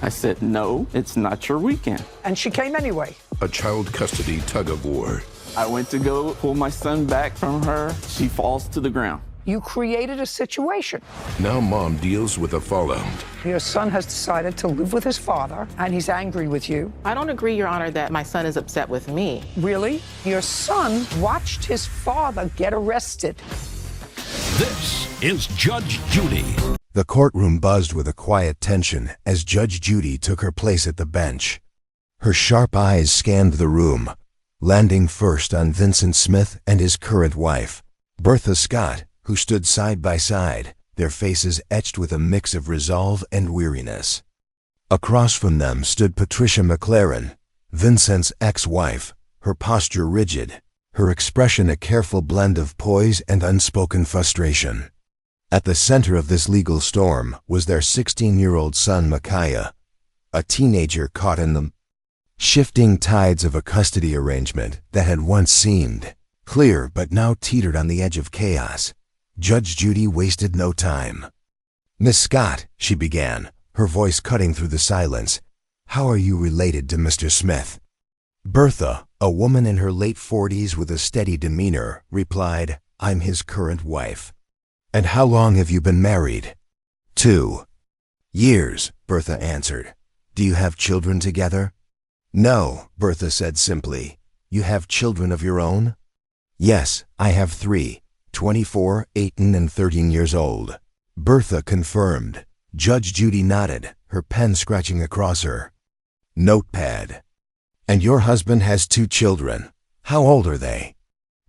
I said, no, it's not your weekend. And she came anyway. A child custody tug-of-war. I went to go pull my son back from her. She falls to the ground. You created a situation. Now mom deals with the fallout. Your son has decided to live with his father, and he's angry with you. I don't agree, Your Honor, that my son is upset with me. Really? Your son watched his father get arrested. This is Judge Judy. The courtroom buzzed with a quiet tension as Judge Judy took her place at the bench. Her sharp eyes scanned the room, landing first on Vincent Smith and his current wife, Bertha Scott, who stood side by side, their faces etched with a mix of resolve and weariness. Across from them stood Patricia McClairen, Vincent's ex-wife, her posture rigid, her expression a careful blend of poise and unspoken frustration. At the center of this legal storm was their 16-year-old son Micaiah, a teenager caught in the shifting tides of a custody arrangement that had once seemed clear but now teetered on the edge of chaos. Judge Judy wasted no time. "Miss Scott," she began, her voice cutting through the silence, "how are you related to Mr. Smith?" Bertha, a woman in her late 40s with a steady demeanor, replied, "I'm his current wife." "And how long have you been married?" 2 years, Bertha answered. "Do you have children together?" "No," Bertha said simply. "You have children of your own?" "Yes, I have 3, 24, 18, and 13 years old." Bertha confirmed. Judge Judy nodded, her pen scratching across her notepad. "And your husband has 2 children. How old are they?"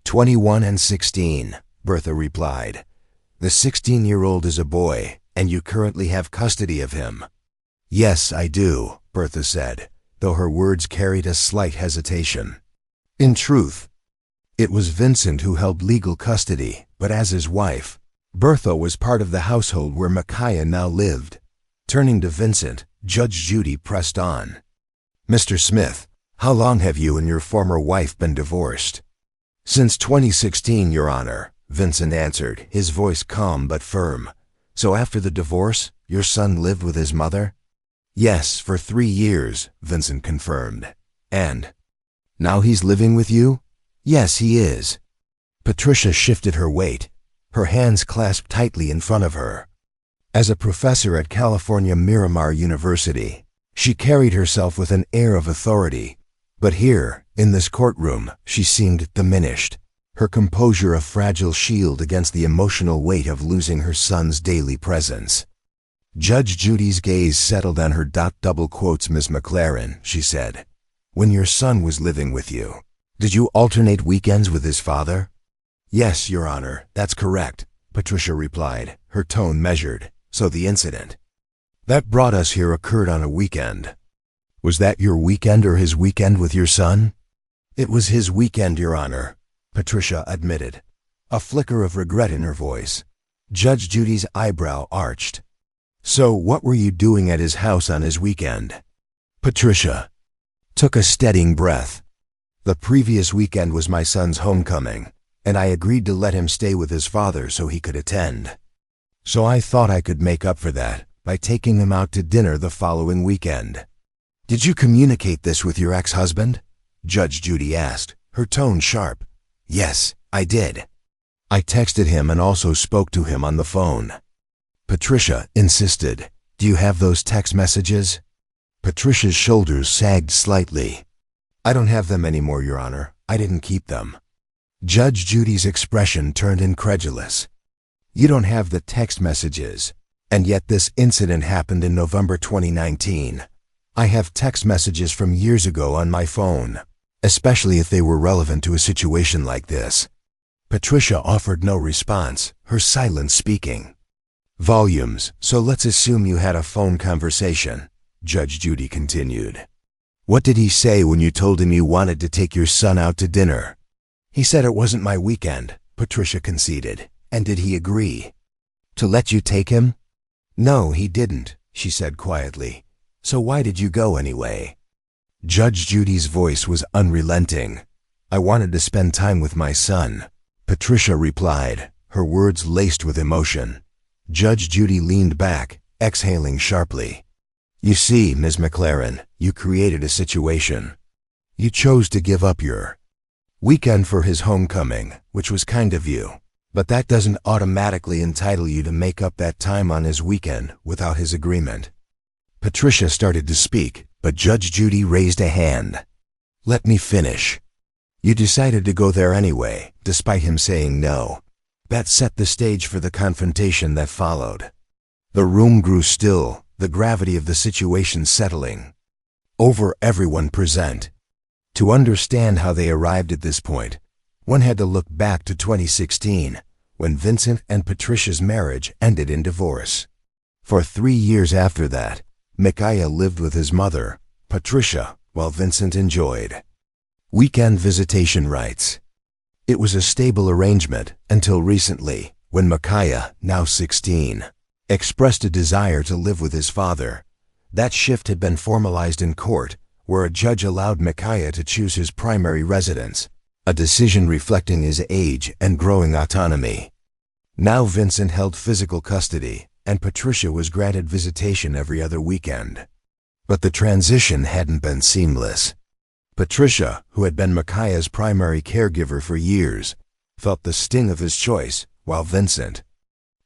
21 and 16, Bertha replied. "The 16-year-old is a boy, and you currently have custody of him." "Yes, I do," Bertha said, though her words carried a slight hesitation. In truth, it was Vincent who held legal custody, but as his wife, Bertha was part of the household where Micaiah now lived. Turning to Vincent, Judge Judy pressed on. "Mr. Smith, how long have you and your former wife been divorced?" "Since 2016, Your Honor," Vincent answered, his voice calm but firm. "So after the divorce, your son lived with his mother?" "Yes, for 3 years," Vincent confirmed. "And now he's living with you?" "Yes, he is." Patricia shifted her weight, her hands clasped tightly in front of her. As a professor at California Miramar University, she carried herself with an air of authority. But here, in this courtroom, she seemed diminished, her composure a fragile shield against the emotional weight of losing her son's daily presence. Judge Judy's gaze settled on her double quotes. "Miss McClairen," she said, "when your son was living with you, did you alternate weekends with his father?" "Yes, Your Honor, that's correct," Patricia replied, her tone measured. "So the incident that brought us here occurred on a weekend. Was that your weekend or his weekend with your son?" "It was his weekend, Your Honor," Patricia admitted, a flicker of regret in her voice. Judge Judy's eyebrow arched. "So what were you doing at his house on his weekend?" Patricia took a steadying breath. "The previous weekend was my son's homecoming, and I agreed to let him stay with his father so he could attend. So I thought I could make up for that by taking him out to dinner the following weekend." "Did you communicate this with your ex-husband?" Judge Judy asked, her tone sharp. "Yes, I did. I texted him and also spoke to him on the phone." Patricia insisted. "Do you have those text messages?" Patricia's shoulders sagged slightly. "I don't have them anymore, Your Honor. I didn't keep them." Judge Judy's expression turned incredulous. "You don't have the text messages, and yet this incident happened in November 2019. I have text messages from years ago on my phone, especially if they were relevant to a situation like this." Patricia offered no response, her silence speaking volumes. "So let's assume you had a phone conversation," Judge Judy continued. "What did he say when you told him you wanted to take your son out to dinner?" "He said it wasn't my weekend," Patricia conceded. "And did he agree to let you take him?" "No, he didn't," she said quietly. "So why did you go anyway?" Judge Judy's voice was unrelenting. "I wanted to spend time with my son," Patricia replied, her words laced with emotion. Judge Judy leaned back, exhaling sharply. You see, Ms. McClairen, you created a situation. You chose to give up your weekend for his homecoming, which was kind of you. But that doesn't automatically entitle you to make up that time on his weekend without his agreement. Patricia started to speak, but Judge Judy raised a hand. Let me finish. You decided to go there anyway, despite him saying no. That set the stage for the confrontation that followed. The room grew still, the gravity of the situation settling over everyone present. To understand how they arrived at this point, one had to look back to 2016, when Vincent and Patricia's marriage ended in divorce. For 3 years after that, Micaiah lived with his mother, Patricia, while Vincent enjoyed weekend visitation rights. It was a stable arrangement until recently, when Micaiah, now 16, expressed a desire to live with his father. That shift had been formalized in court, where a judge allowed Micaiah to choose his primary residence, a decision reflecting his age and growing autonomy. Now Vincent held physical custody, and Patricia was granted visitation every other weekend. But the transition hadn't been seamless. Patricia, who had been Micaiah's primary caregiver for years, felt the sting of his choice, while Vincent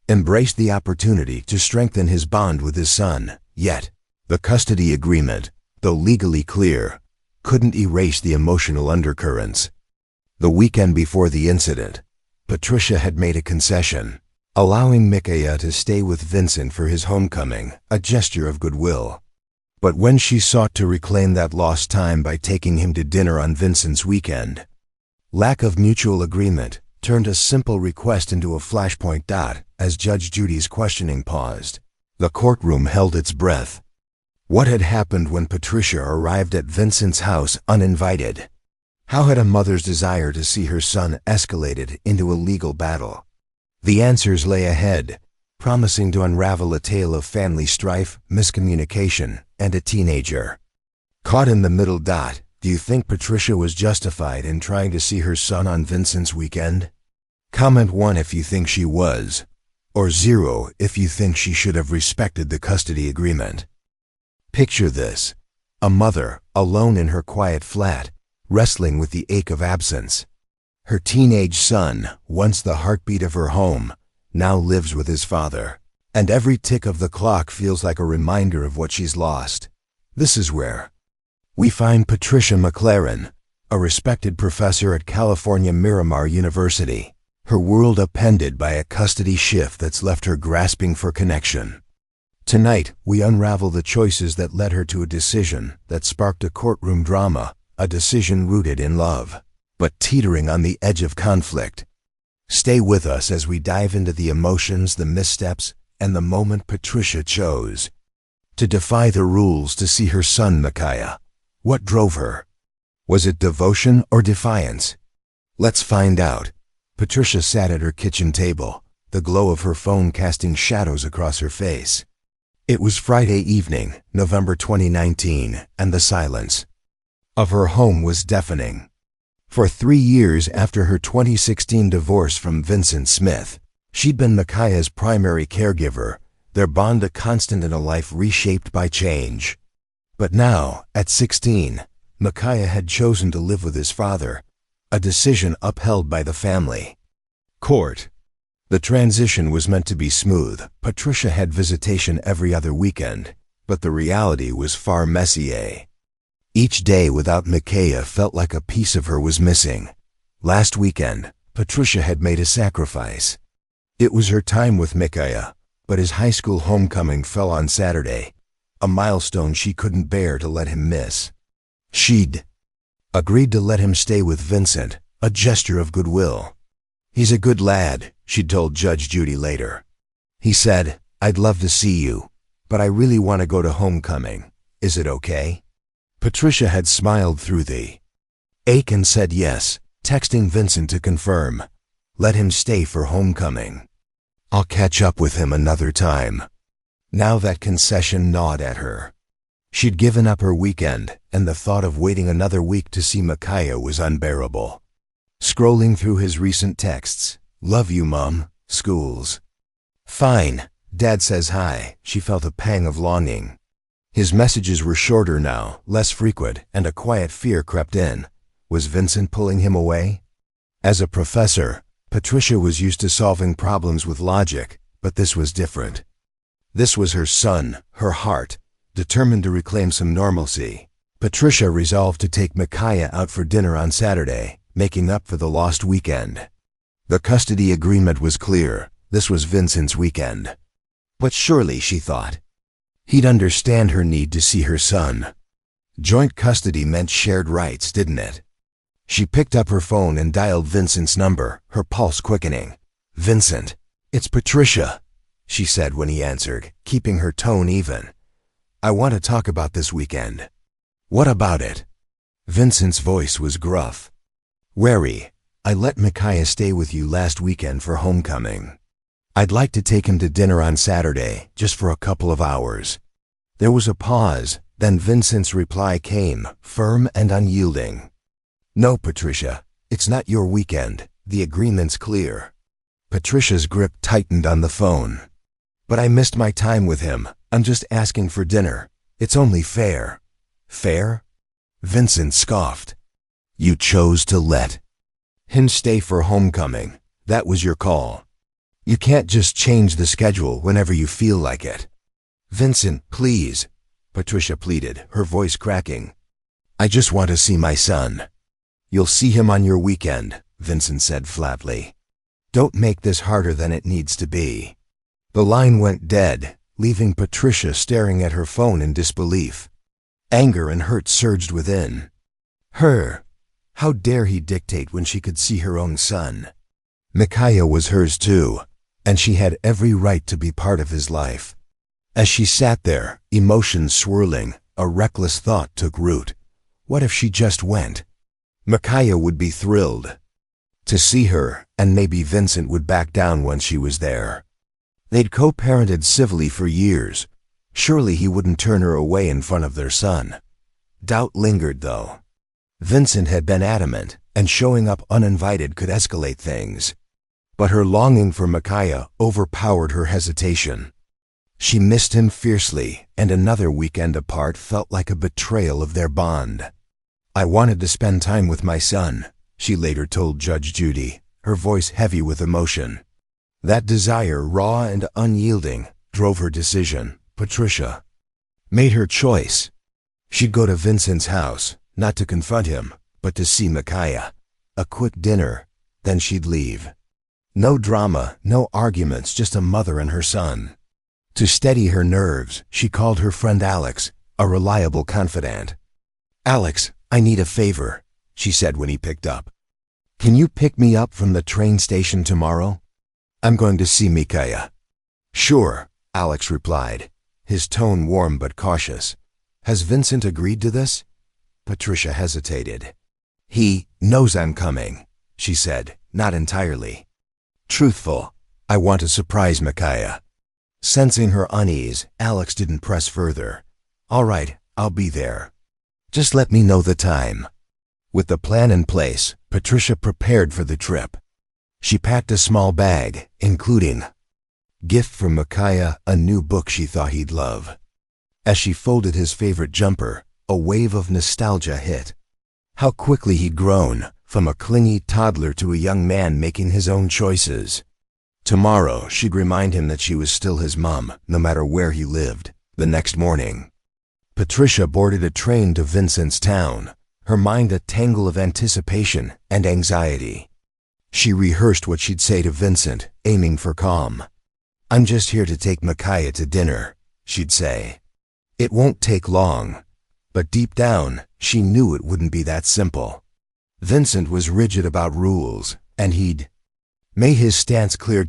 embraced the opportunity to strengthen his bond with his son. Yet, the custody agreement, though legally clear, couldn't erase the emotional undercurrents. The weekend before the incident, Patricia had made a concession, allowing Micaiah to stay with Vincent for his homecoming, a gesture of goodwill. But when she sought to reclaim that lost time by taking him to dinner on Vincent's weekend, lack of mutual agreement turned a simple request into a flashpoint dot as Judge Judy's questioning paused. The courtroom held its breath. What had happened when Patricia arrived at Vincent's house uninvited? How had a mother's desire to see her son escalated into a legal battle? The answers lay ahead, promising to unravel a tale of family strife, miscommunication, and a teenager caught in the middle dot. Do you think Patricia was justified in trying to see her son on Vincent's weekend? Comment 1 if you think she was, or 0 if you think she should have respected the custody agreement. Picture this: a mother, alone in her quiet flat, wrestling with the ache of absence. Her teenage son, once the heartbeat of her home, now lives with his father, and every tick of the clock feels like a reminder of what she's lost. This is where we find Patricia McClairen, a respected professor at California Miramar University, her world upended by a custody shift that's left her grasping for connection. Tonight, we unravel the choices that led her to a decision that sparked a courtroom drama, a decision rooted in love, but teetering on the edge of conflict. Stay with us as we dive into the emotions, the missteps, and the moment Patricia chose to defy the rules to see her son Micaiah. What drove her? Was it devotion or defiance? Let's find out. Patricia sat at her kitchen table, the glow of her phone casting shadows across her face. It was Friday evening, November 2019, and the silence of her home was deafening. For 3 years after her 2016 divorce from Vincent Smith, she'd been Micaiah's primary caregiver, their bond a constant in a life reshaped by change. But now, at 16, Micaiah had chosen to live with his father, a decision upheld by the family court. The transition was meant to be smooth. Patricia had visitation every other weekend, but the reality was far messier. Each day without Micaiah felt like a piece of her was missing. Last weekend, Patricia had made a sacrifice. It was her time with Micaiah, but his high school homecoming fell on Saturday, a milestone she couldn't bear to let him miss. She'd agreed to let him stay with Vincent, a gesture of goodwill. He's a good lad, she told Judge Judy later. He said, I'd love to see you, but I really want to go to homecoming. Is it okay? Patricia had smiled through the ache and said yes, texting Vincent to confirm. Let him stay for homecoming. I'll catch up with him another time. Now that concession gnawed at her. She'd given up her weekend, and the thought of waiting another week to see Micaiah was unbearable. Scrolling through his recent texts, love you, Mom, schools. Fine, Dad says hi. She felt a pang of longing. His messages were shorter now, less frequent, and a quiet fear crept in. Was Vincent pulling him away? As a professor, Patricia was used to solving problems with logic, but this was different. This was her son, her heart, determined to reclaim some normalcy. Patricia resolved to take Micaiah out for dinner on Saturday, making up for the lost weekend. The custody agreement was clear. This was Vincent's weekend. But surely, she thought, he'd understand her need to see her son. Joint custody meant shared rights, didn't it? She picked up her phone and dialed Vincent's number, her pulse quickening. "Vincent, it's Patricia," she said when he answered, keeping her tone even. "I want to talk about this weekend." "What about it?" Vincent's voice was gruff. "Wary, I let Micaiah stay with you last weekend for homecoming. I'd like to take him to dinner on Saturday, just for a couple of hours." There was a pause, then Vincent's reply came, firm and unyielding. "No, Patricia, it's not your weekend. The agreement's clear." Patricia's grip tightened on the phone. "But I missed my time with him. I'm just asking for dinner. It's only fair." "Fair?" Vincent scoffed. "You chose to let him stay for homecoming. That was your call. You can't just change the schedule whenever you feel like it." "Vincent, please," Patricia pleaded, her voice cracking. "I just want to see my son." "You'll see him on your weekend," Vincent said flatly. "Don't make this harder than it needs to be." The line went dead, leaving Patricia staring at her phone in disbelief. Anger and hurt surged within her. How dare he dictate when she could see her own son? Micaiah was hers too, and she had every right to be part of his life. As she sat there, emotions swirling, a reckless thought took root. What if she just went? Micaiah would be thrilled to see her, and maybe Vincent would back down once she was there. They'd co-parented civilly for years. Surely he wouldn't turn her away in front of their son. Doubt lingered, though. Vincent had been adamant, and showing up uninvited could escalate things. But her longing for Micaiah overpowered her hesitation. She missed him fiercely, and another weekend apart felt like a betrayal of their bond. "I wanted to spend time with my son," she later told Judge Judy, her voice heavy with emotion. That desire, raw and unyielding, drove her decision. Patricia made her choice. She'd go to Vincent's house, not to confront him, but to see Micaiah. A quick dinner, then she'd leave. No drama, no arguments, just a mother and her son. To steady her nerves, she called her friend Alex, a reliable confidant. "Alex, I need a favor," she said when he picked up. "Can you pick me up from the train station tomorrow? I'm going to see Micaiah." "Sure," Alex replied, his tone warm but cautious. "Has Vincent agreed to this?" Patricia hesitated. "He knows I'm coming," she said, not entirely. "Truthful, I want to surprise Micaiah." Sensing her unease, Alex didn't press further. "All right, I'll be there. Just let me know the time." With the plan in place, Patricia prepared for the trip. She packed a small bag, including gift from Micaiah, a new book she thought he'd love. As she folded his favorite jumper, a wave of nostalgia hit. How quickly he'd grown, from a clingy toddler to a young man making his own choices. Tomorrow, she'd remind him that she was still his mom, no matter where he lived. The next morning, Patricia boarded a train to Vincent's town, her mind a tangle of anticipation and anxiety. She rehearsed what she'd say to Vincent, aiming for calm. "I'm just here to take Micaiah to dinner," she'd say. It won't take long. But deep down, she knew it wouldn't be that simple. Vincent was rigid about rules, and he'd made his stance clear.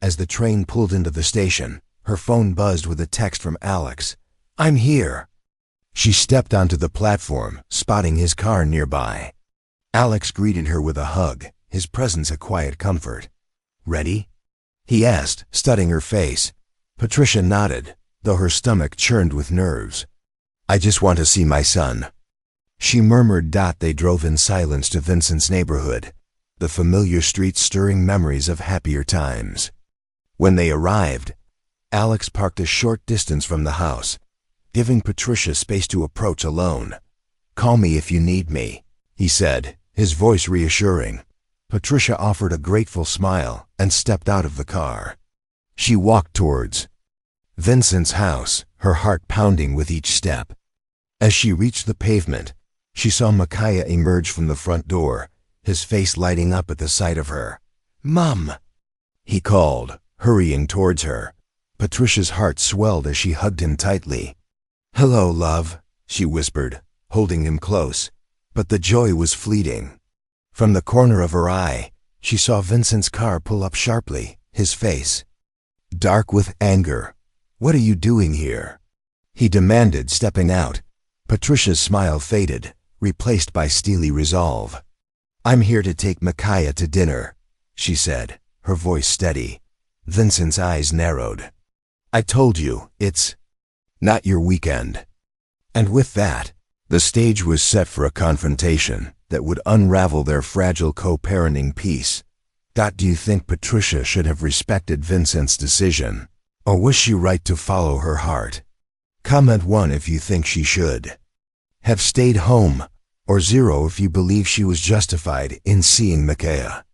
As the train pulled into the station, her phone buzzed with a text from Alex. "I'm here." She stepped onto the platform, spotting his car nearby. Alex greeted her with a hug, his presence a quiet comfort. "Ready?" he asked, studying her face. Patricia nodded, though her stomach churned with nerves. "I just want to see my son," she murmured. They drove in silence to Vincent's neighborhood, the familiar streets stirring memories of happier times. When they arrived, Alex parked a short distance from the house. giving Patricia space to approach alone. "Call me if you need me," he said, his voice reassuring. Patricia offered a grateful smile and stepped out of the car. She walked towards Vincent's house, her heart pounding with each step. As she reached the pavement, she saw Micaiah emerge from the front door, his face lighting up at the sight of her. "Mom!" he called, hurrying towards her. Patricia's heart swelled as she hugged him tightly. "Hello, love," she whispered, holding him close, but the joy was fleeting. From the corner of her eye, she saw Vincent's car pull up sharply, his face dark with anger. "What are you doing here?" he demanded, stepping out. Patricia's smile faded, replaced by steely resolve. "I'm here to take Micaiah to dinner," she said, her voice steady. Vincent's eyes narrowed. "I told you, it's not your weekend." And with that, the stage was set for a confrontation that would unravel their fragile co-parenting peace. Do you think Patricia should have respected Vincent's decision? Or was she right to follow her heart? Comment 1 if you think she should have stayed home, or 0 if you believe she was justified in seeing Micaiah.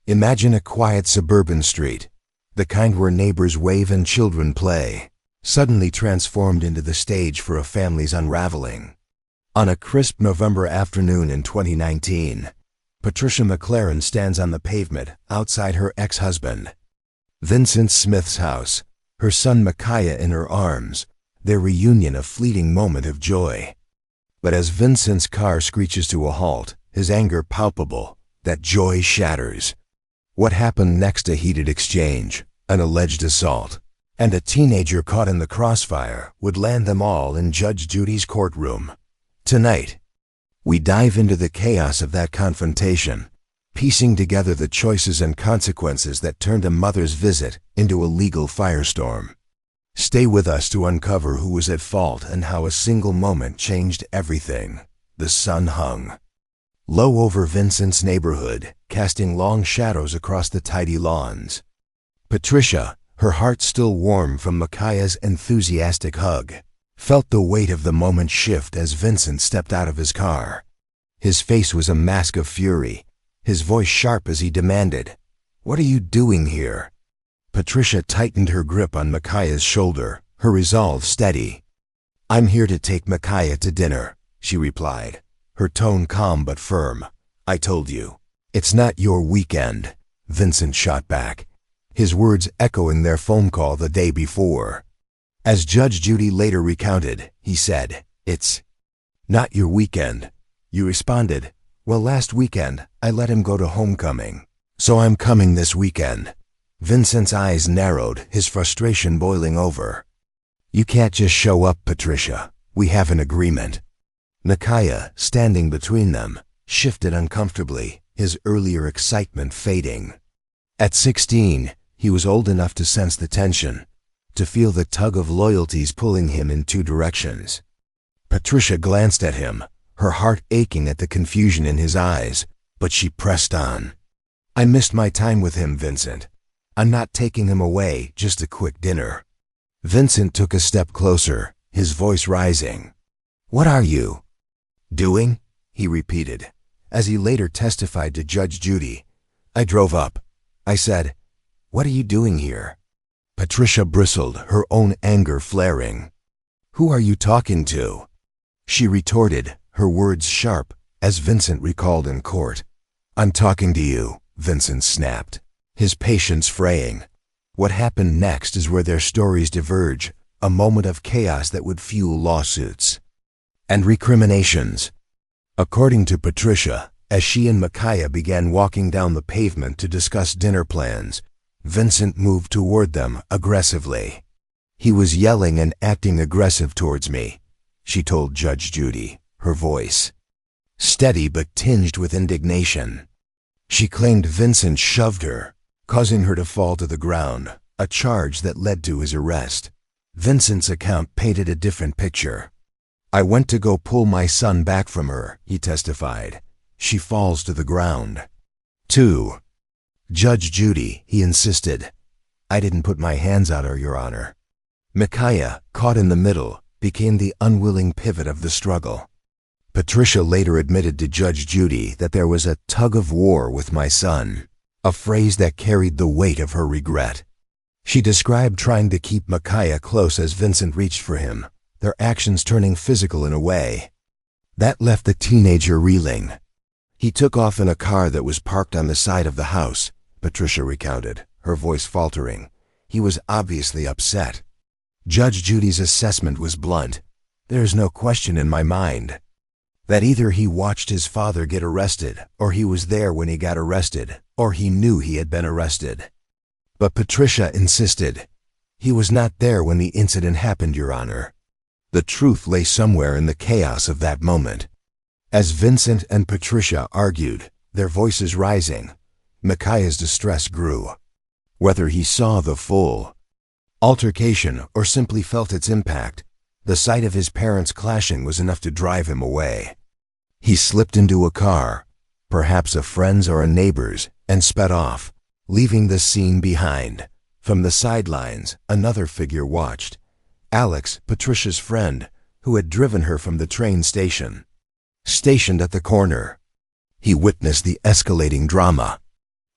Imagine a quiet suburban street, the kind where neighbors wave and children play, suddenly transformed into the stage for a family's unraveling. On a crisp November afternoon in 2019, Patricia McClairen stands on the pavement outside her ex-husband, Vincent Smith's house, her son Micaiah in her arms, their reunion a fleeting moment of joy. But as Vincent's car screeches to a halt, his anger palpable, that joy shatters. What happened next? A heated exchange, an alleged assault, and a teenager caught in the crossfire would land them all in Judge Judy's courtroom. Tonight, we dive into the chaos of that confrontation, piecing together the choices and consequences that turned a mother's visit into a legal firestorm. Stay with us to uncover who was at fault and how a single moment changed everything. The sun hung low over Vincent's neighborhood, casting long shadows across the tidy lawns. Patricia, her heart still warm from Micaiah's enthusiastic hug, felt the weight of the moment shift as Vincent stepped out of his car. His face was a mask of fury, his voice sharp as he demanded, "What are you doing here?" Patricia tightened her grip on Micaiah's shoulder, her resolve steady. "I'm here to take Micaiah to dinner," she replied, her tone calm but firm. "I told you. It's not your weekend," Vincent shot back, his words echoing their phone call the day before. As Judge Judy later recounted, he said, "It's not your weekend." You responded, "Well, last weekend, I let him go to homecoming. So I'm coming this weekend." Vincent's eyes narrowed, his frustration boiling over. "You can't just show up, Patricia. We have an agreement." Micaiah, standing between them, shifted uncomfortably, his earlier excitement fading. At 16, he was old enough to sense the tension, to feel the tug of loyalties pulling him in two directions. Patricia glanced at him, her heart aching at the confusion in his eyes, but she pressed on. "I missed my time with him, Vincent. I'm not taking him away, just a quick dinner." Vincent took a step closer, his voice rising. "What are you doing?" he repeated, as he later testified to Judge Judy. "I drove up. I said, 'What are you doing here?'" Patricia bristled, her own anger flaring. "Who are you talking to?" she retorted, her words sharp, as Vincent recalled in court. "I'm talking to you," Vincent snapped, his patience fraying. What happened next is where their stories diverge, a moment of chaos that would fuel lawsuits and recriminations. According to Patricia, as she and Micaiah began walking down the pavement to discuss dinner plans, Vincent moved toward them aggressively. "He was yelling and acting aggressive towards me," she told Judge Judy, her voice steady but tinged with indignation. She claimed Vincent shoved her, causing her to fall to the ground, a charge that led to his arrest. Vincent's account painted a different picture. "I went to go pull my son back from her," he testified. "She falls to the ground." 2. "Judge Judy," he insisted. "I didn't put my hands on her, Your Honor." Micaiah, caught in the middle, became the unwilling pivot of the struggle. Patricia later admitted to Judge Judy that there was a tug of war with my son, a phrase that carried the weight of her regret. She described trying to keep Micaiah close as Vincent reached for him, their actions turning physical in a way that left the teenager reeling. He took off in a car that was parked on the side of the house, Patricia recounted, her voice faltering. He was obviously upset. Judge Judy's assessment was blunt. There's no question in my mind that either he watched his father get arrested, or he was there when he got arrested, or he knew he had been arrested. But Patricia insisted. He was not there when the incident happened, Your Honor. The truth lay somewhere in the chaos of that moment. As Vincent and Patricia argued, their voices rising, Micaiah's distress grew. Whether he saw the full altercation or simply felt its impact, the sight of his parents clashing was enough to drive him away. He slipped into a car, perhaps a friend's or a neighbor's, and sped off, leaving the scene behind. From the sidelines, another figure watched. Alex, Patricia's friend, who had driven her from the train station. Stationed at the corner, he witnessed the escalating drama.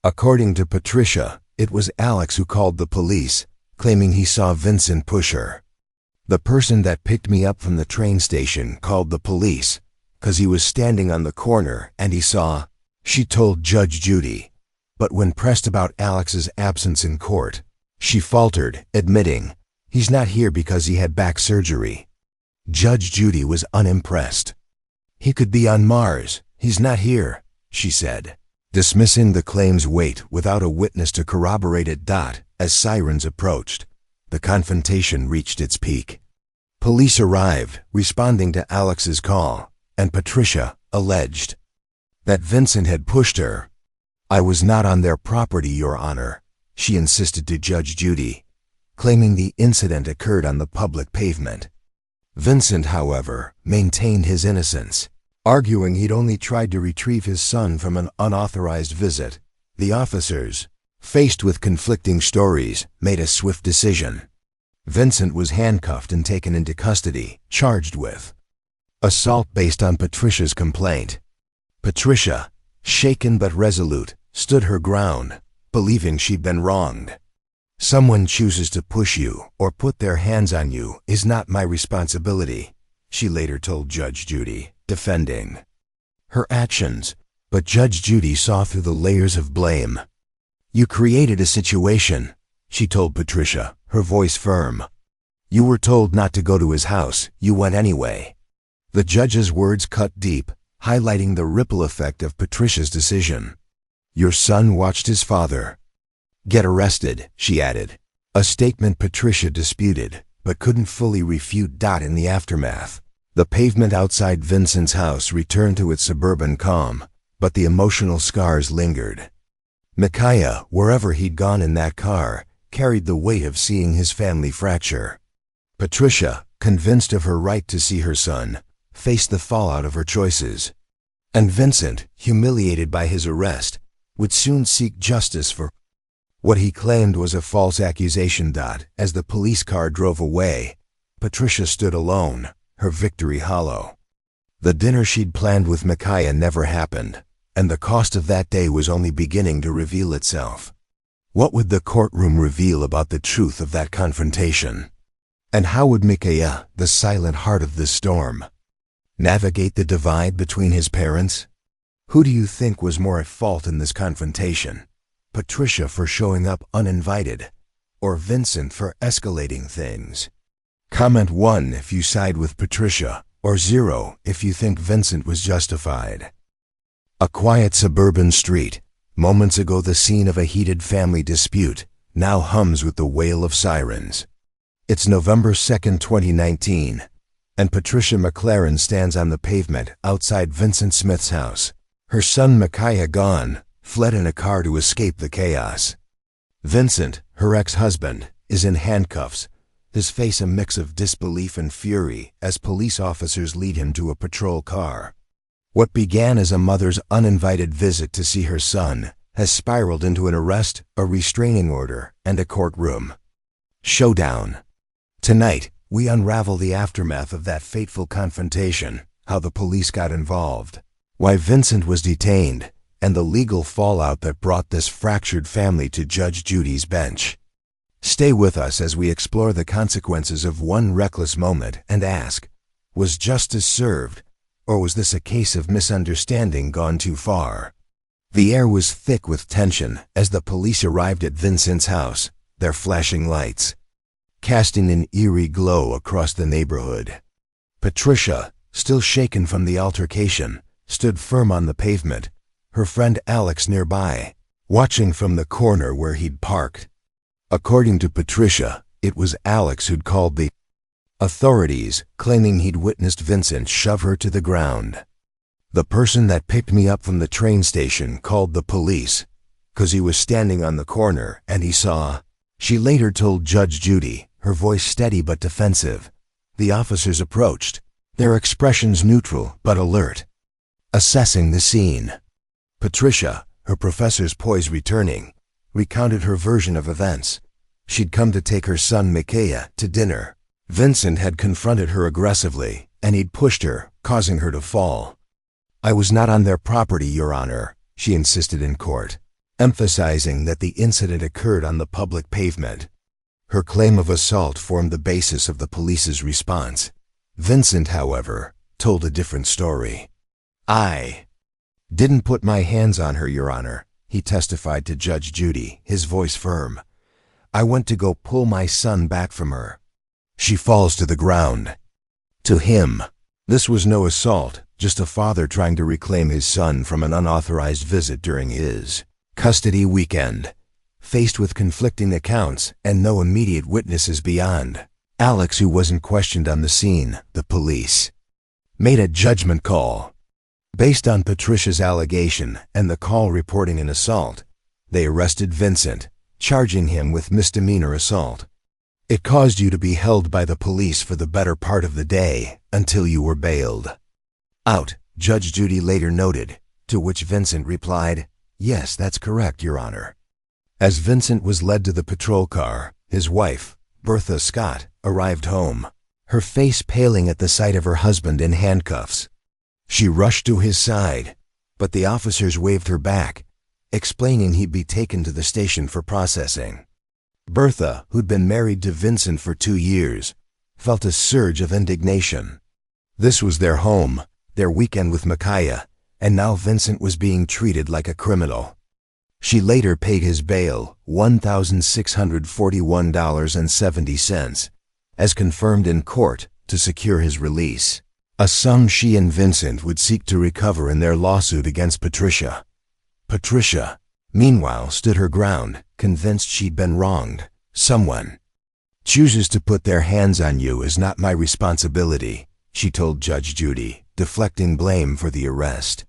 According to Patricia, it was Alex who called the police, claiming he saw Vincent push her. The person that picked me up from the train station called the police, 'cause he was standing on the corner and he saw, she told Judge Judy. But when pressed about Alex's absence in court, she faltered, admitting, he's not here because he had back surgery. Judge Judy was unimpressed. He could be on Mars. He's not here, she said, dismissing the claim's weight without a witness to corroborate it. As sirens approached, the confrontation reached its peak. Police arrived, responding to Alex's call, and Patricia alleged that Vincent had pushed her. I was not on their property, Your Honor, she insisted to Judge Judy, claiming the incident occurred on the public pavement. Vincent, however, maintained his innocence, arguing he'd only tried to retrieve his son from an unauthorized visit. The officers, faced with conflicting stories, made a swift decision. Vincent was handcuffed and taken into custody, charged with assault based on Patricia's complaint. Patricia, shaken but resolute, stood her ground, believing she'd been wronged. Someone chooses to push you or put their hands on you is not my responsibility, she later told Judge Judy, defending her actions. But Judge Judy saw through the layers of blame. You created a situation, she told Patricia, her voice firm. You were told not to go to his house, you went anyway. The judge's words cut deep, highlighting the ripple effect of Patricia's decision. Your son watched his father get arrested, she added, a statement Patricia disputed, but couldn't fully refute. In the aftermath, the pavement outside Vincent's house returned to its suburban calm, but the emotional scars lingered. Micaiah, wherever he'd gone in that car, carried the weight of seeing his family fracture. Patricia, convinced of her right to see her son, faced the fallout of her choices. And Vincent, humiliated by his arrest, would soon seek justice for what he claimed was a false accusation. As the police car drove away, Patricia stood alone, her victory hollow. The dinner she'd planned with Micaiah never happened, and the cost of that day was only beginning to reveal itself. What would the courtroom reveal about the truth of that confrontation? And how would Micaiah, the silent heart of this storm, navigate the divide between his parents? Who do you think was more at fault in this confrontation? Patricia for showing up uninvited, or Vincent for escalating things? Comment 1 if you side with Patricia, or 0 if you think Vincent was justified. A quiet suburban street, moments ago the scene of a heated family dispute, now hums with the wail of sirens. It's November 2nd, 2019, and Patricia McClairen stands on the pavement outside Vincent Smith's house. Her son Micaiah gone, fled in a car to escape the chaos. Vincent, her ex-husband, is in handcuffs, his face a mix of disbelief and fury as police officers lead him to a patrol car. What began as a mother's uninvited visit to see her son has spiraled into an arrest, a restraining order, and a courtroom showdown. Tonight, we unravel the aftermath of that fateful confrontation, how the police got involved, why Vincent was detained, and the legal fallout that brought this fractured family to Judge Judy's bench. Stay with us as we explore the consequences of one reckless moment and ask, was justice served, or was this a case of misunderstanding gone too far? The air was thick with tension as the police arrived at Vincent's house, their flashing lights casting an eerie glow across the neighborhood. Patricia, still shaken from the altercation, stood firm on the pavement, her friend Alex nearby, watching from the corner where he'd parked. According to Patricia, it was Alex who'd called the authorities, claiming he'd witnessed Vincent shove her to the ground. The person that picked me up from the train station called the police, 'cause he was standing on the corner and he saw. She later told Judge Judy, her voice steady but defensive. The officers approached, their expressions neutral but alert, assessing the scene. Patricia, her professor's poise returning, recounted her version of events. She'd come to take her son Micaiah to dinner. Vincent had confronted her aggressively, and he'd pushed her, causing her to fall. "I was not on their property, Your Honor," she insisted in court, emphasizing that the incident occurred on the public pavement. Her claim of assault formed the basis of the police's response. Vincent, however, told a different story. "I didn't put my hands on her, Your Honor," he testified to Judge Judy, his voice firm. "I went to go pull my son back from her. She falls to the ground." To him, this was no assault, just a father trying to reclaim his son from an unauthorized visit during his custody weekend. Faced with conflicting accounts and no immediate witnesses beyond Alex, who wasn't questioned on the scene, the police made a judgment call. Based on Patricia's allegation and the call reporting an assault, they arrested Vincent, charging him with misdemeanor assault. "It caused you to be held by the police for the better part of the day until you were bailed out," Judge Judy later noted, to which Vincent replied, "Yes, that's correct, Your Honor." As Vincent was led to the patrol car, his wife, Bertha Scott, arrived home, her face paling at the sight of her husband in handcuffs. She rushed to his side, but the officers waved her back, explaining he'd be taken to the station for processing. Bertha, who'd been married to Vincent for 2 years, felt a surge of indignation. This was their home, their weekend with Micaiah, and now Vincent was being treated like a criminal. She later paid his bail, $1,641.70, as confirmed in court, to secure his release, a sum she and Vincent would seek to recover in their lawsuit against Patricia. Patricia, meanwhile, stood her ground, convinced she'd been wronged. "Someone chooses to put their hands on you is not my responsibility," she told Judge Judy, deflecting blame for the arrest.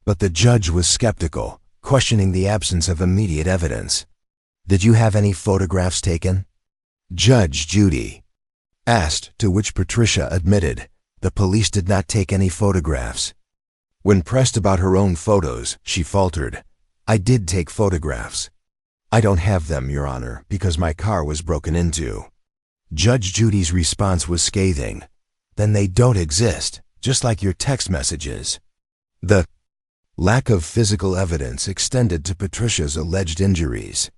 But the judge was skeptical, questioning the absence of immediate evidence. "Did you have any photographs taken?" Judge Judy asked, to which Patricia admitted the police did not take any photographs. When pressed about her own photos, she faltered, "I did take photographs. I don't have them, Your Honor, because my car was broken into." Judge Judy's response was scathing. "Then they don't exist, just like your text messages." The lack of physical evidence extended to Patricia's alleged injuries.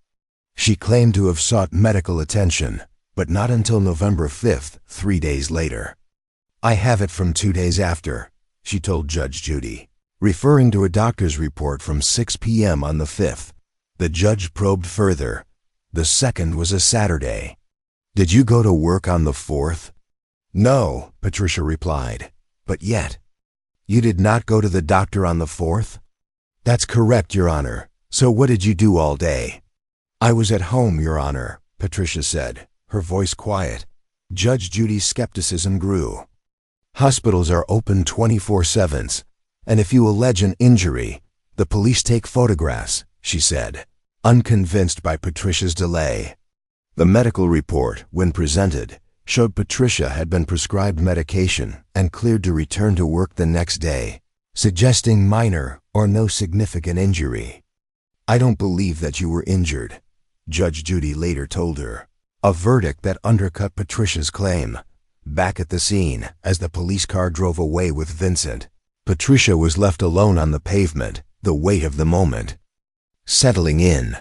She claimed to have sought medical attention, but not until November 5th, 3 days later. "I have it from 2 days after," she told Judge Judy, referring to a doctor's report from 6 p.m. on the 5th. The judge probed further. "The 2nd was a Saturday. Did you go to work on the 4th?" "No," Patricia replied. "But yet, you did not go to the doctor on the 4th?" "That's correct, Your Honor. So what did you do all day?" "I was at home, Your Honor," Patricia said, her voice quiet. Judge Judy's skepticism grew. "Hospitals are open 24/7, and if you allege an injury, the police take photographs," she said, unconvinced by Patricia's delay. The medical report, when presented, showed Patricia had been prescribed medication and cleared to return to work the next day, suggesting minor or no significant injury. "I don't believe that you were injured," Judge Judy later told her, a verdict that undercut Patricia's claim, Back at the scene, as the police car drove away with Vincent, Patricia was left alone on the pavement, the weight of the moment settling in.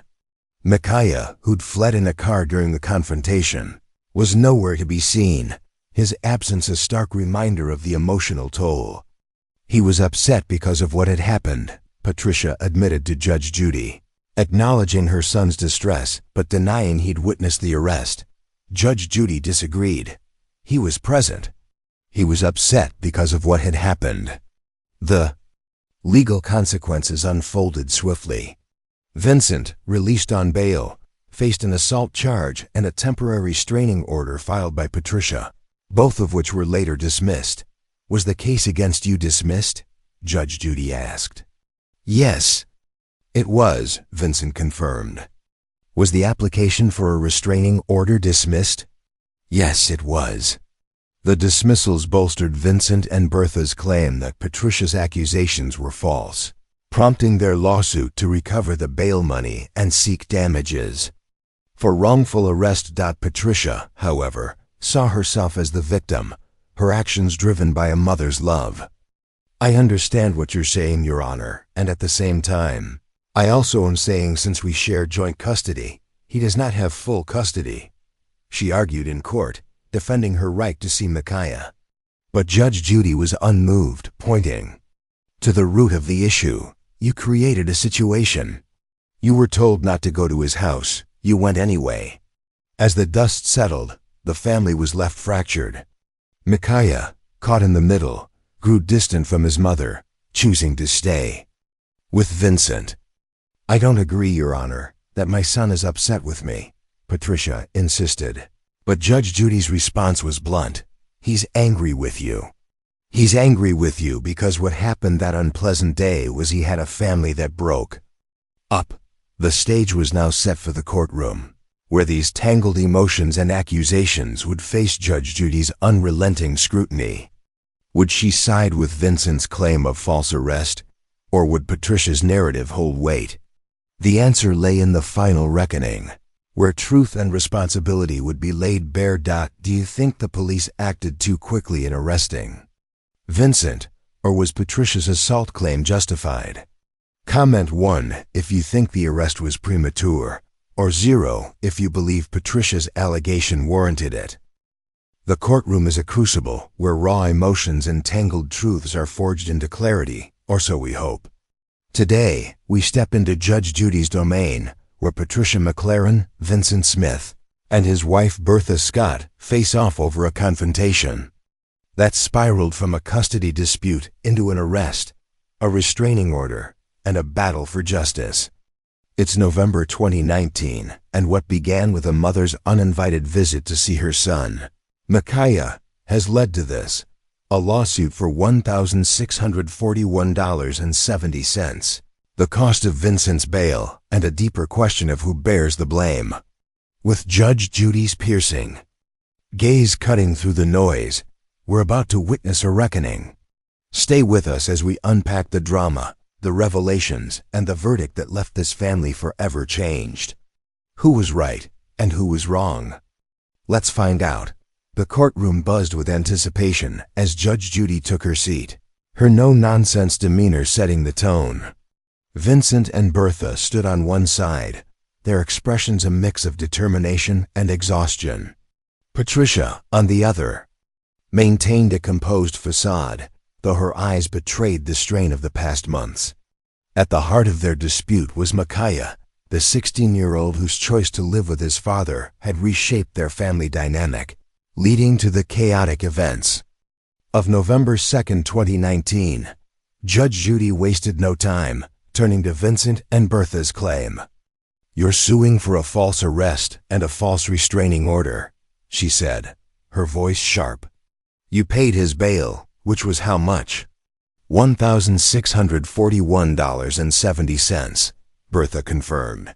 Micaiah, who'd fled in a car during the confrontation, was nowhere to be seen, his absence a stark reminder of the emotional toll. He was upset because of what had happened, Patricia admitted to Judge Judy, acknowledging her son's distress but denying he'd witnessed the arrest. Judge Judy disagreed. He was present. He was upset because of what had happened. The legal consequences unfolded swiftly. Vincent, released on bail, faced an assault charge and a temporary restraining order filed by Patricia, both of which were later dismissed. Was the case against you dismissed? Judge Judy asked. Yes, it was, Vincent confirmed. Was the application for a restraining order dismissed? Yes, it was. The dismissals bolstered Vincent and Bertha's claim that Patricia's accusations were false, prompting their lawsuit to recover the bail money and seek damages. For wrongful arrest. Patricia, however, saw herself as the victim, her actions driven by a mother's love. I understand what you're saying, Your Honor, and at the same time, I also am saying since we share joint custody, he does not have full custody. She argued in court, defending her right to see Micaiah. But Judge Judy was unmoved, pointing to the root of the issue. You created a situation. You were told not to go to his house. You went anyway. As the dust settled, the family was left fractured. Micaiah, caught in the middle, grew distant from his mother, choosing to stay with Vincent. I don't agree, Your Honor, that my son is upset with me, Patricia insisted. But Judge Judy's response was blunt. He's angry with you. He's angry with you because what happened that unpleasant day was he had a family that broke up. The stage was now set for the courtroom, where these tangled emotions and accusations would face Judge Judy's unrelenting scrutiny. Would she side with Vincent's claim of false arrest, or would Patricia's narrative hold weight? The answer lay in the final reckoning, where truth and responsibility would be laid bare. Do you think the police acted too quickly in arresting Vincent, or was Patricia's assault claim justified? Comment 1 if you think the arrest was premature, or 0 if you believe Patricia's allegation warranted it. The courtroom is a crucible where raw emotions and tangled truths are forged into clarity, or so we hope. Today, we step into Judge Judy's domain, where Patricia McClairen, Vincent Smith, and his wife Bertha Scott face off over a confrontation that spiraled from a custody dispute into an arrest, a restraining order, and a battle for justice. It's November 2019, and what began with a mother's uninvited visit to see her son, Micaiah, has led to this, a lawsuit for $1,641.70, the cost of Vincent's bail, and a deeper question of who bears the blame. With Judge Judy's piercing gaze cutting through the noise, we're about to witness a reckoning. Stay with us as we unpack the drama, the revelations, and the verdict that left this family forever changed. Who was right, and who was wrong? Let's find out. The courtroom buzzed with anticipation as Judge Judy took her seat, her no-nonsense demeanor setting the tone. Vincent and Bertha stood on one side, their expressions a mix of determination and exhaustion. Patricia, on the other, maintained a composed facade, though her eyes betrayed the strain of the past months. At the heart of their dispute was Micaiah, the 16-year-old whose choice to live with his father had reshaped their family dynamic, leading to the chaotic events of November 2, 2019. Judge Judy wasted no time, turning to Vincent and Bertha's claim. You're suing for a false arrest and a false restraining order, she said, her voice sharp. You paid his bail, which was how much? $1,641.70, Bertha confirmed.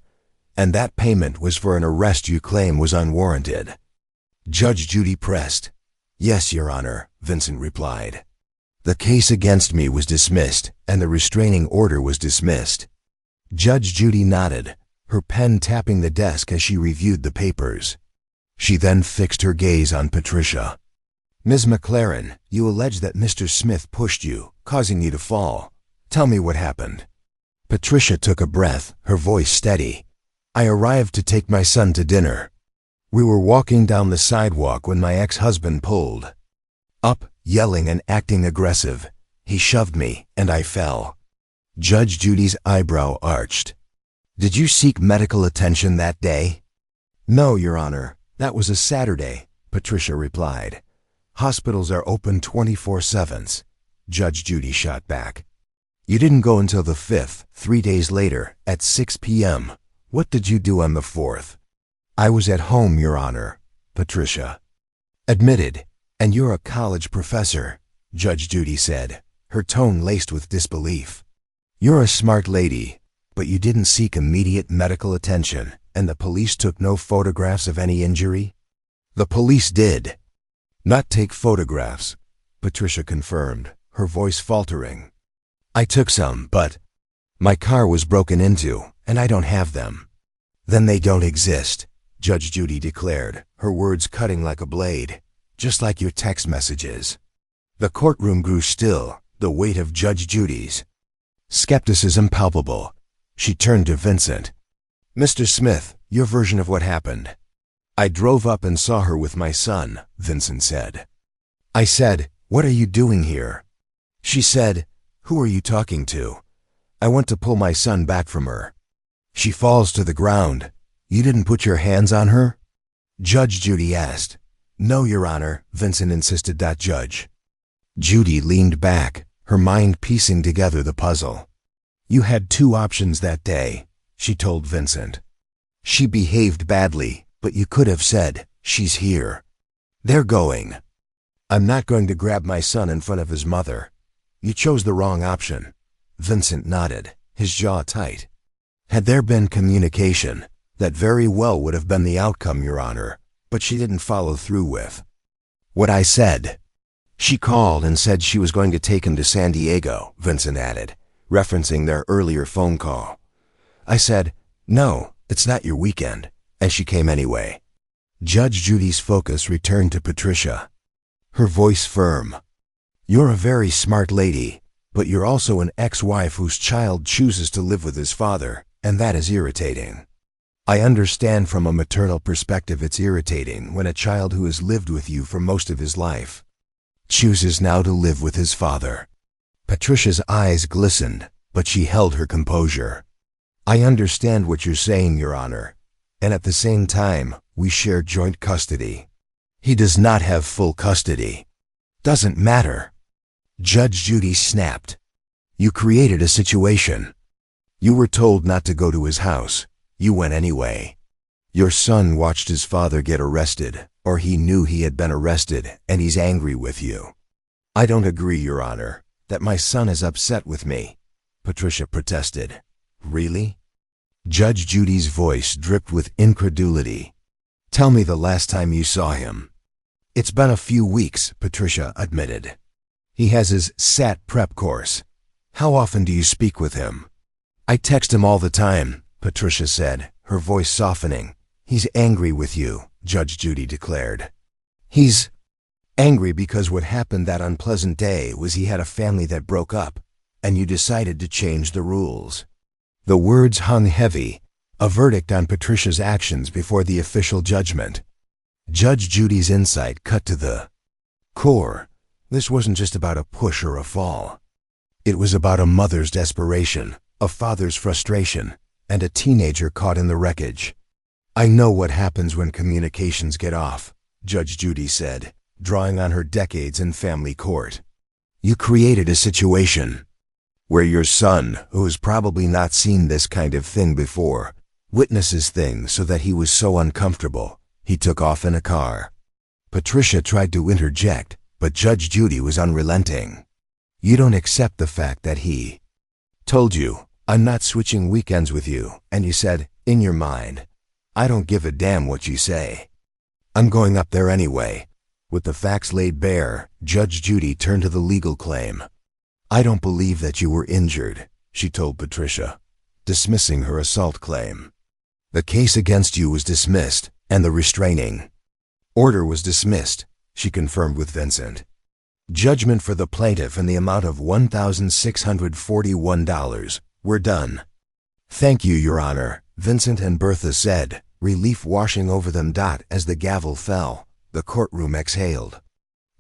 And that payment was for an arrest you claim was unwarranted. Judge Judy pressed. Yes, Your Honor, Vincent replied. The case against me was dismissed, and the restraining order was dismissed. Judge Judy nodded, her pen tapping the desk as she reviewed the papers. She then fixed her gaze on Patricia. Ms. McClairen, you allege that Mr. Smith pushed you, causing you to fall. Tell me what happened. Patricia took a breath, her voice steady. I arrived to take my son to dinner. We were walking down the sidewalk when my ex-husband pulled up, yelling and acting aggressive. He shoved me, and I fell. Judge Judy's eyebrow arched. Did you seek medical attention that day? No, Your Honor. That was a Saturday, Patricia replied. Hospitals are open 24/7. Judge Judy shot back. You didn't go until the 5th, 3 days later, at 6 p.m. What did you do on the 4th? I was at home, Your Honor, Patricia admitted. And you're a college professor, Judge Judy said, her tone laced with disbelief. You're a smart lady, but you didn't seek immediate medical attention, and the police took no photographs of any injury? The police did not take photographs, Patricia confirmed, her voice faltering. I took some, but my car was broken into, and I don't have them. Then they don't exist, Judge Judy declared, her words cutting like a blade. Just like your text messages. The courtroom grew still, the weight of Judge Judy's skepticism palpable. She turned to Vincent. Mr. Smith, your version of what happened. I drove up and saw her with my son, Vincent said. I said, what are you doing here? She said, who are you talking to? I went to pull my son back from her. She falls to the ground. You didn't put your hands on her? Judge Judy asked. No, Your Honor, Vincent insisted. Judge Judy leaned back, her mind piecing together the puzzle. You had two options that day, she told Vincent. She behaved badly, but you could have said, she's here. They're going. I'm not going to grab my son in front of his mother. You chose the wrong option. Vincent nodded, his jaw tight. Had there been communication, that very well would have been the outcome, Your Honor. But she didn't follow through with what I said. She called and said she was going to take him to San Diego, Vincent added, referencing their earlier phone call. I said, no, it's not your weekend, and she came anyway. Judge Judy's focus returned to Patricia, her voice firm. You're a very smart lady, but you're also an ex-wife whose child chooses to live with his father, and that is irritating. I understand from a maternal perspective it's irritating when a child who has lived with you for most of his life chooses now to live with his father. Patricia's eyes glistened, but she held her composure. I understand what you're saying, Your Honor, and at the same time, we share joint custody. He does not have full custody. Doesn't matter. Judge Judy snapped. You created a situation. You were told not to go to his house. You went anyway. Your son watched his father get arrested, or he knew he had been arrested, and he's angry with you. I don't agree, Your Honor, that my son is upset with me, Patricia protested. Really? Judge Judy's voice dripped with incredulity. Tell me the last time you saw him. It's been a few weeks, Patricia admitted. He has his SAT prep course. How often do you speak with him? I text him all the time, Patricia said, her voice softening. He's angry with you, Judge Judy declared. He's angry because what happened that unpleasant day was he had a family that broke up, and you decided to change the rules. The words hung heavy, a verdict on Patricia's actions before the official judgment. Judge Judy's insight cut to the core. This wasn't just about a push or a fall. It was about a mother's desperation, a father's frustration, and a teenager caught in the wreckage. I know what happens when communications get off, Judge Judy said, drawing on her decades in family court. You created a situation where your son, who has probably not seen this kind of thing before, witnesses things so that he was so uncomfortable, he took off in a car. Patricia tried to interject, but Judge Judy was unrelenting. You don't accept the fact that he told you, I'm not switching weekends with you, and you said, in your mind, I don't give a damn what you say. I'm going up there anyway. With the facts laid bare, Judge Judy turned to the legal claim. I don't believe that you were injured, she told Patricia, dismissing her assault claim. The case against you was dismissed, and the restraining order was dismissed, she confirmed with Vincent. Judgment for the plaintiff in the amount of $1,641. We're done. Thank you, Your Honor, Vincent and Bertha said, relief washing over them. As the gavel fell, the courtroom exhaled.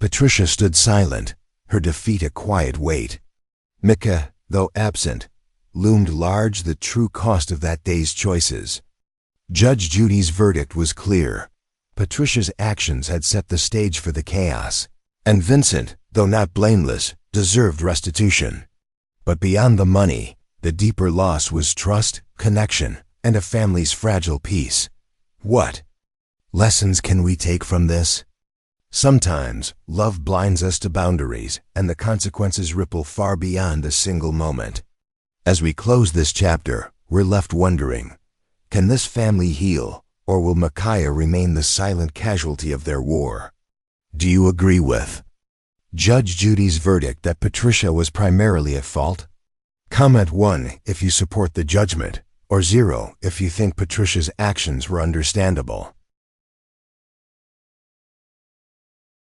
Patricia stood silent, her defeat a quiet weight. Micaiah, though absent, loomed large, the true cost of that day's choices. Judge Judy's verdict was clear. Patricia's actions had set the stage for the chaos, and Vincent, though not blameless, deserved restitution. But beyond the money, the deeper loss was trust, connection, and a family's fragile peace. What lessons can we take from this? Sometimes, love blinds us to boundaries, and the consequences ripple far beyond a single moment. As we close this chapter, we're left wondering, can this family heal, or will Micaiah remain the silent casualty of their war? Do you agree with Judge Judy's verdict that Patricia was primarily at fault? Comment 1 if you support the judgment, or 0 if you think Patricia's actions were understandable.